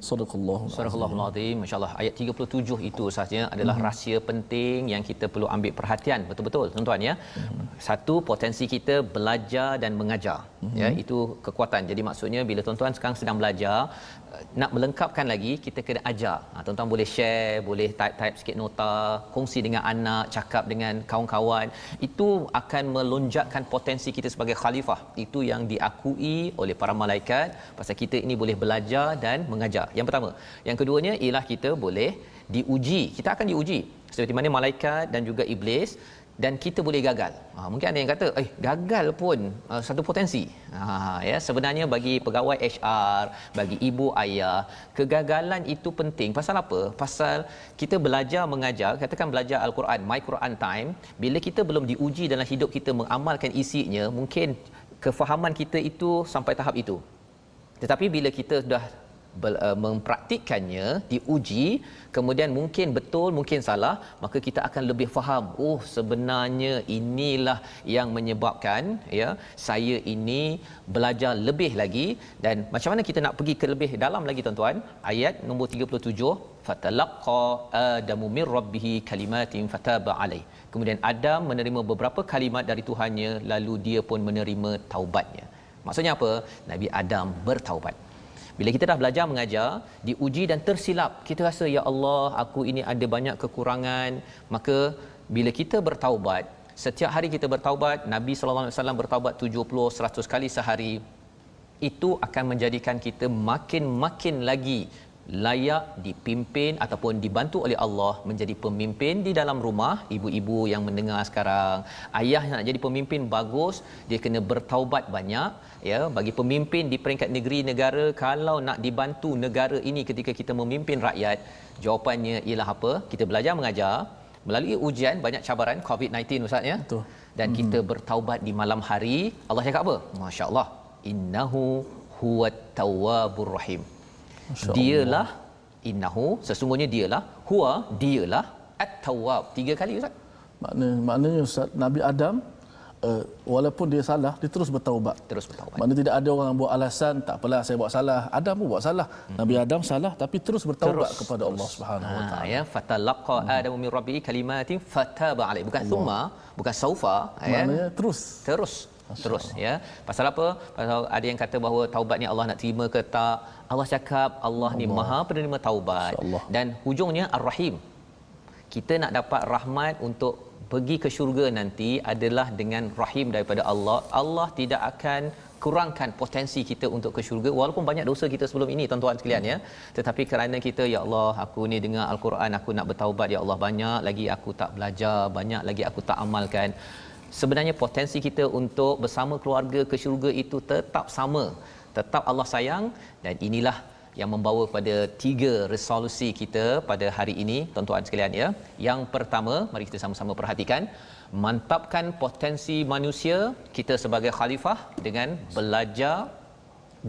Sadaqallahul azim. Masya-Allah, ayat 37 itu sahaja adalah rahsia penting yang kita perlu ambil perhatian betul-betul tuan-tuan, ya. Satu, potensi kita belajar dan mengajar, ya, itu kekuatan. Jadi maksudnya bila tuan-tuan sekarang sedang belajar, nak melengkapkan lagi, kita kena ajar. Tuan-tuan boleh share, boleh type sikit nota, kongsi dengan anak, cakap dengan kawan-kawan. Itu akan melonjakkan potensi kita sebagai khalifah. Itu yang diakui oleh para malaikat pasal kita ini boleh belajar dan mengajar. Yang pertama. Yang keduanya ialah kita boleh diuji. Kita akan diuji seperti mana malaikat dan juga iblis, dan kita boleh gagal. Mungkin ada yang kata, gagal pun satu potensi. Ya, sebenarnya bagi pegawai HR, bagi ibu ayah, kegagalan itu penting. Pasal apa? Pasal kita belajar mengajar, katakan belajar Al-Quran, My Quran Time, bila kita belum diuji dalam hidup kita mengamalkan isinya, mungkin kefahaman kita itu sampai tahap itu. Tetapi bila kita sudah mempraktikkannya, diuji, kemudian mungkin betul, mungkin salah, maka kita akan lebih faham, oh sebenarnya inilah yang menyebabkan ya saya ini belajar lebih lagi. Dan macam mana kita nak pergi ke lebih dalam lagi tuan-tuan? Ayat nombor 37, fatalaqa adamu mir rabbih kalimatin fataba alaih. Kemudian Adam menerima beberapa kalimat dari Tuhannya, lalu dia pun menerima taubatnya. Maksudnya apa? Nabi Adam bertaubat. Bila kita dah belajar mengajar, diuji dan tersilap, kita rasa ya Allah, aku ini ada banyak kekurangan, maka bila kita bertaubat, setiap hari kita bertaubat, Nabi sallallahu alaihi wasallam bertaubat 70-100 kali sehari, itu akan menjadikan kita makin lagi layak dipimpin ataupun dibantu oleh Allah menjadi pemimpin di dalam rumah. Ibu-ibu yang mendengar sekarang, ayah nak jadi pemimpin bagus, dia kena bertaubat banyak ya. Bagi pemimpin di peringkat negeri negara, kalau nak dibantu negara ini ketika kita memimpin rakyat, jawapannya ialah apa? Kita belajar mengajar melalui ujian, banyak cabaran COVID-19 ustaz ya. Betul. Dan kita bertaubat di malam hari. Allah cakap apa? Masya-Allah, innahu huwat tawwabur rahim. Dialah, innahu, sesungguhnya dialah, huwa, dialah, at-tawwab. 3 kali ustaz. Maknanya Ustaz, Nabi Adam walaupun dia salah, dia terus bertaubat. Maknanya tidak ada orang buat alasan, tak apalah saya buat salah. Adam pun buat salah. Nabi Adam salah tapi terus bertaubat kepada Allah Subhanahu wa taala. Ya, fatalaqa adamu min rabbih kalimatin fataba alaih. Bukan thumma, bukan saufa, ya. Maknanya terus ya. Pasal apa? Pasal ada yang kata bahawa taubat ni Allah nak terima ke tak? Allah cakap Allah ni Maha penerima taubat. Dan hujungnya Ar-Rahim. Kita nak dapat rahmat untuk pergi ke syurga nanti adalah dengan rahim daripada Allah. Allah tidak akan kurangkan potensi kita untuk ke syurga walaupun banyak dosa kita sebelum ini tuan-tuan sekalian ya. Tetapi kerana kita, ya Allah, aku ni dengar Al-Quran, aku nak bertaubat, ya Allah, banyak lagi aku tak belajar, banyak lagi aku tak amalkan. Sebenarnya potensi kita untuk bersama keluarga ke syurga itu tetap sama. Tetap Allah sayang, dan inilah yang membawa pada 3 resolusi kita pada hari ini tuan-tuan sekalian ya. Yang pertama, mari kita sama-sama perhatikan, mantapkan potensi manusia kita sebagai khalifah dengan belajar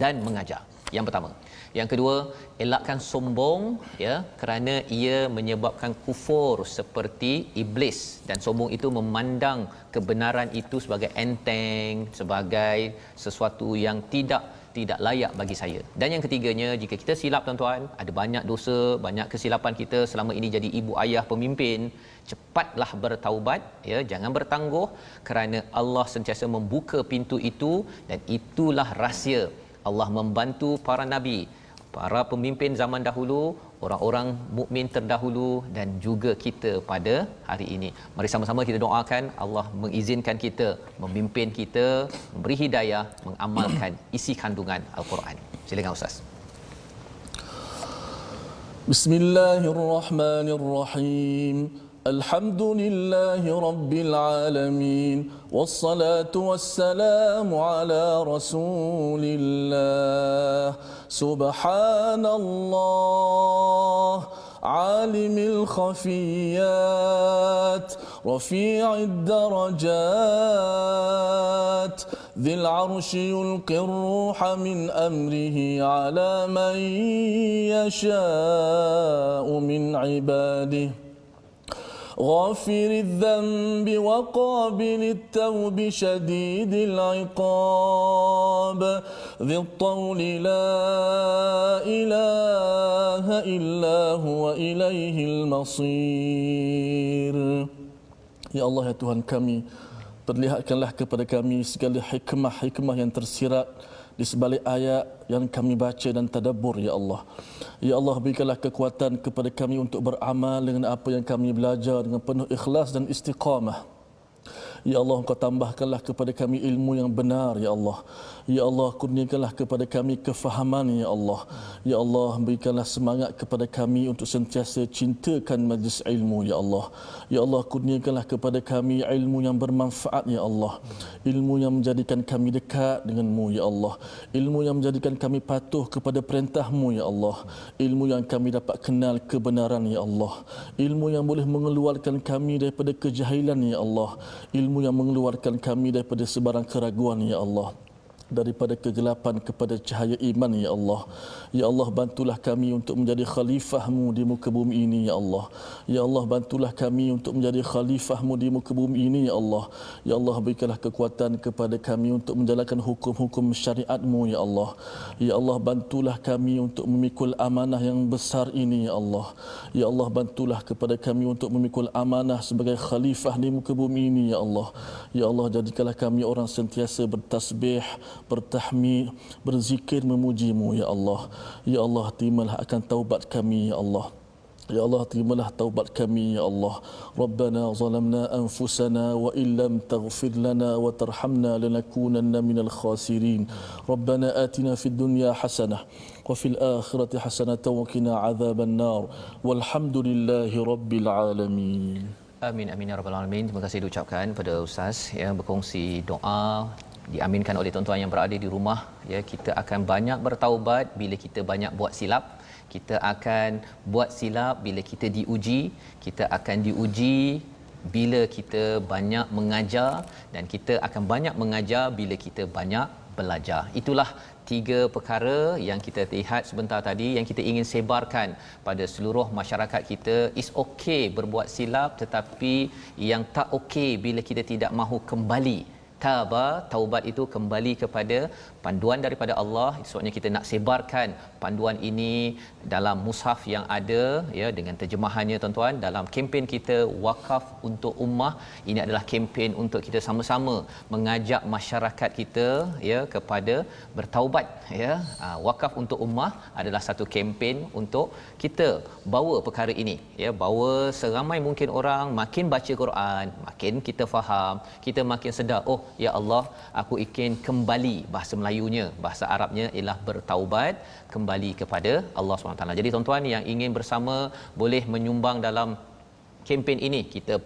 dan mengajar. Yang pertama. Yang kedua, elakkan sombong ya, kerana ia menyebabkan kufur seperti iblis, dan sombong itu memandang kebenaran itu sebagai enteng, sebagai sesuatu yang tidak layak bagi saya. Dan yang ketiganya, jika kita silap tuan-tuan, ada banyak dosa, banyak kesilapan kita selama ini jadi ibu ayah pemimpin, cepatlah bertaubat ya, jangan bertangguh, kerana Allah sentiasa membuka pintu itu, dan itulah rahsia Allah membantu para nabi, para pemimpin zaman dahulu, orang-orang mukmin terdahulu, dan juga kita pada hari ini. Mari sama-sama kita doakan Allah mengizinkan kita, memimpin kita, memberi hidayah, mengamalkan isi kandungan Al-Quran. Silakan Ustaz. Bismillahirrahmanirrahim. Alhamdulillahi Rabbil Alamin. Wassalatu wassalamu ala Rasulillah. Subhanallah Alimil khafiyat Rafi'id darajat Dhil arshi yulqir ruha min amrihi ala man yasha'u min ibadihi غافر الذنب وقابل التوب شديد العقاب ذي الطول لا إله إلا هو إليه المصير. Ya Allah, ya Tuhan kami, perlihatkanlah kepada kami segala hikmah-hikmah yang tersirat di sebalik ayat yang kami baca dan tadabbur, ya Allah. Ya Allah, berikanlah kekuatan kepada kami untuk beramal dengan apa yang kami belajar dengan penuh ikhlas dan istiqamah. Ya Allah, Engkau tambahkanlah kepada kami ilmu yang benar, ya Allah. Ya Allah, kurniakanlah kepada kami kefahaman, ya Allah. Ya Allah, berikanlah semangat kepada kami untuk sentiasa cintakan majlis ilmu, ya Allah. Ya Allah, kurniakanlah kepada kami ilmu yang bermanfaat, ya Allah. Ilmu yang menjadikan kami dekat denganmu, ya Allah. Ilmu yang menjadikan kami patuh kepada perintahmu, ya Allah. Ilmu yang kami dapat kenal kebenaran, ya Allah. Ilmu yang boleh mengeluarkan kami daripada kejahilan, ya Allah. Ilmu yang mengeluarkan kami daripada sebarang keraguan, ya Allah. daripada kegelapan kepada cahaya iman ya Allah. Ya Allah, bantulah kami untuk menjadi khalifah-Mu di muka bumi ini ya Allah. Ya Allah, bantulah kami untuk menjadi khalifah-Mu di muka bumi ini ya Allah. Ya Allah, berikanlah kekuatan kepada kami untuk menjalankan hukum-hukum syariat-Mu ya Allah. Ya Allah, bantulah kami untuk memikul amanah yang besar ini ya Allah. Ya Allah, bantulah kepada kami untuk memikul amanah sebagai khalifah di muka bumi ini ya Allah. Ya Allah, jadikanlah kami orang sentiasa bertasbih, bertahmid, berzikir memuji-Mu ya Allah. Ya Allah, terimalah akan taubat kami ya Allah. Ya Allah, terimalah taubat kami ya Allah. Rabbana zalamna anfusana wa illam taghfir lana wa tarhamna lanakunanna minal khasirin. Rabbana atina fid dunya hasanah wa fil akhirati hasanatan wa qina adzaban nar. Walhamdulillahi rabbil alamin. Amin amin ya rabbal alamin. Terima kasih diucapkan pada Ustaz yang berkongsi doa diaminkan oleh tuan-tuan yang berada di rumah ya. Kita akan banyak bertaubat bila kita banyak buat silap. Kita akan buat silap bila kita diuji, kita akan diuji bila kita banyak mengajar, dan kita akan banyak mengajar bila kita banyak belajar. Itulah 3 perkara yang kita lihat sebentar tadi yang kita ingin sebarkan pada seluruh masyarakat kita. It's okay berbuat silap, tetapi yang tak okay bila kita tidak mahu kembali. Taubat itu kembali kepada panduan daripada Allah. Sebabnya kita nak sebarkan panduan ini dalam mushaf yang ada ya, dengan terjemahannya tuan-tuan, dalam kempen kita Wakaf untuk Ummah. Ini adalah kempen untuk kita sama-sama mengajak masyarakat kita ya kepada bertaubat ya. Wakaf untuk Ummah adalah satu kempen untuk kita bawa perkara ini ya, bawa seramai mungkin orang makin baca Quran, makin kita faham, kita makin sedar, oh ya Allah, aku ingin kembali, bahasa Melayunya, bahasa Arabnya ialah bertaubat, kembali kepada Allah SWT. Jadi tuan-tuan yang ingin bersama boleh menyumbang dalam kempen ini. Kita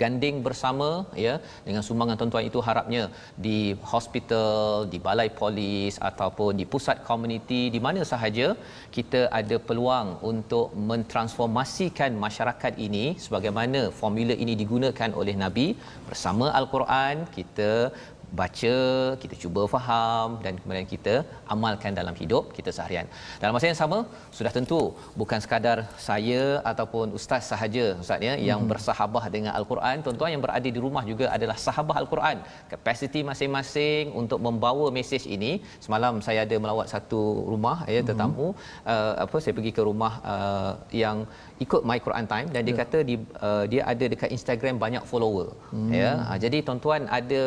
ganding bersama ya, dengan sumbangan tuan-tuan itu harapnya di hospital, di balai polis ataupun di pusat komuniti, di mana sahaja kita ada peluang untuk mentransformasikan masyarakat ini sebagaimana formula ini digunakan oleh Nabi. Bersama Al-Quran kita baca, kita cuba faham dan kemudian kita amalkan dalam hidup kita seharian. Dalam masa yang sama, sudah tentu bukan sekadar saya ataupun ustaz sahaja ustaz ya yang bersahabah dengan Al-Quran. Tuan-tuan yang berada di rumah juga adalah sahabah Al-Quran. Kapasiti masing-masing untuk membawa mesej ini. Semalam saya ada melawat satu rumah ya, tetamu saya pergi ke rumah yang ikut My Quran Time, dan dia kata dia ada dekat Instagram banyak follower ya. Jadi tuan-tuan ada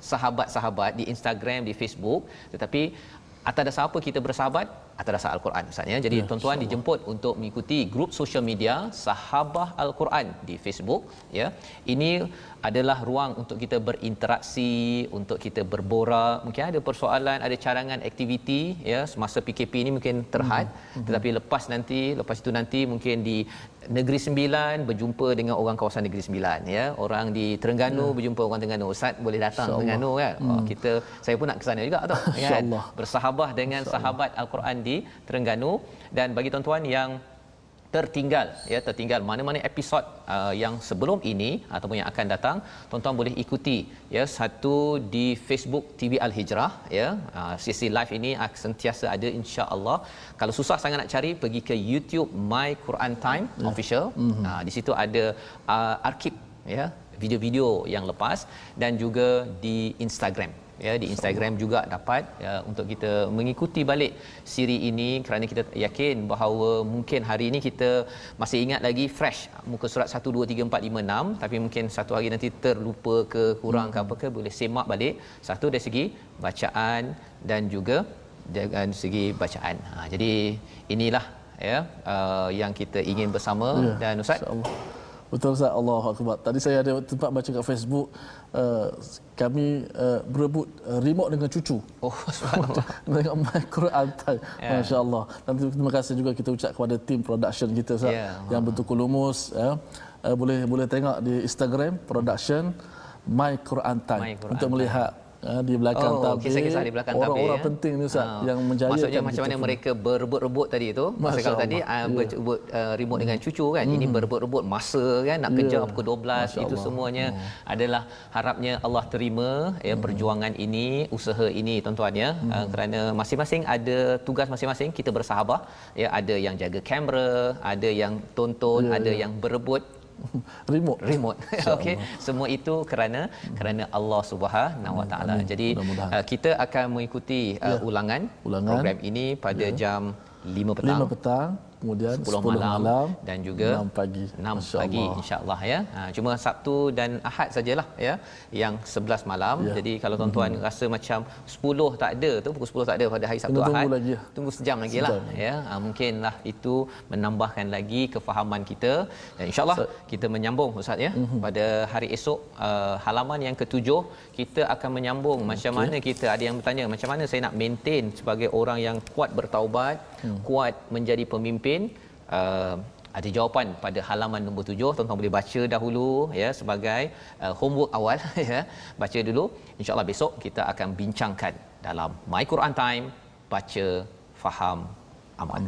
sahabat-sahabat di Instagram, di Facebook, tetapi atas dasar apa kita bersahabat? Atas dasar Al-Quran Ustaz ya. Jadi tuan-tuan dijemput untuk mengikuti grup social media Sahabah Al-Quran di Facebook ya. Ini adalah ruang untuk kita berinteraksi, untuk kita berborak. Mungkin ada persoalan, ada carangan aktiviti ya, semasa PKP ini mungkin terhad, tetapi lepas itu nanti mungkin di Negeri Sembilan berjumpa dengan orang kawasan Negeri Sembilan ya. Orang di Terengganu berjumpa orang Terengganu. Ustaz boleh datang Terengganu kan. Saya pun nak ke sana juga tau kan. Bersahabah dengan sahabat Al-Quran di Terengganu. Dan bagi tuan-tuan yang tertinggal mana-mana episod yang sebelum ini ataupun yang akan datang, tuan-tuan boleh ikuti ya, satu di Facebook TV Al-Hijrah ya. Sesi live ini akan sentiasa ada insya-Allah. Kalau susah sangat nak cari, pergi ke YouTube My Quran Time Official. Di situ ada arkib ya, video-video yang lepas, dan juga di Instagram ya, di Instagram juga dapat ya, untuk kita mengikuti balik siri ini, kerana kita yakin bahawa mungkin hari ini kita masih ingat lagi fresh muka surat 1 2 3 4 5 6, tapi mungkin satu hari nanti terlupa ke, kurang ke apa ke, boleh semak balik. Satu dari segi bacaan dan juga dari segi bacaan. Jadi inilah ya yang kita ingin bersama dan Ustaz. Betul Ustaz, Allahu Akbar. Tadi saya ada tempat baca kat Facebook, kami berebut remote dengan cucu. Oh, subhanallah. Dengan My Quran Time. Masya-Allah. Dan terima kasih juga kita ucap kepada tim production kita Ustaz, yang betul lumus ya. Boleh tengok di Instagram production My Quran Time untuk melihat di belakang tabir. Kisah-kisah di belakang tabir. Orang-orang penting ni Ustaz yang menjayakan. Maksudnya macam mana mereka berebut-rebut tadi tu. Masa kalau tadi berebut remote dengan cucu kan. Ini berebut-rebut masa kan nak kejar pukul 12. Itu semuanya adalah harapnya Allah terima perjuangan ini, usaha ini tuan-tuan ya. Kerana masing-masing ada tugas masing-masing. Kita bersahabat ya, ada yang jaga kamera, ada yang tonton, ada yang berebut remote. Okey, semua itu kerana Allah Subhanahu Wa Taala. Jadi kita akan mengikuti ulangan program ini pada jam 5 petang, kemudian 10 malam dan juga 6 pagi. 6 pagi insya-Allah ya. Cuma Sabtu dan Ahad sajalah ya yang 11 malam. Jadi kalau tuan-tuan rasa macam 10 tak ada tu, pukul 10 tak ada pada hari Sabtu Ahad, tunggu sejam lagi lah ya. Mungkinlah itu menambahkan lagi kefahaman kita dan insya-Allah kita menyambung Ustaz ya. Pada hari esok halaman yang ke-7 kita akan menyambung macam mana kita, ada yang bertanya macam mana saya nak maintain sebagai orang yang kuat bertaubat, kuat menjadi pemimpin. Ada jawapan pada halaman nombor 7. Tuan-tuan boleh baca dahulu ya sebagai homework awal ya. Baca dulu. Insya-Allah besok kita akan bincangkan dalam My Quran Time, baca, faham, amal.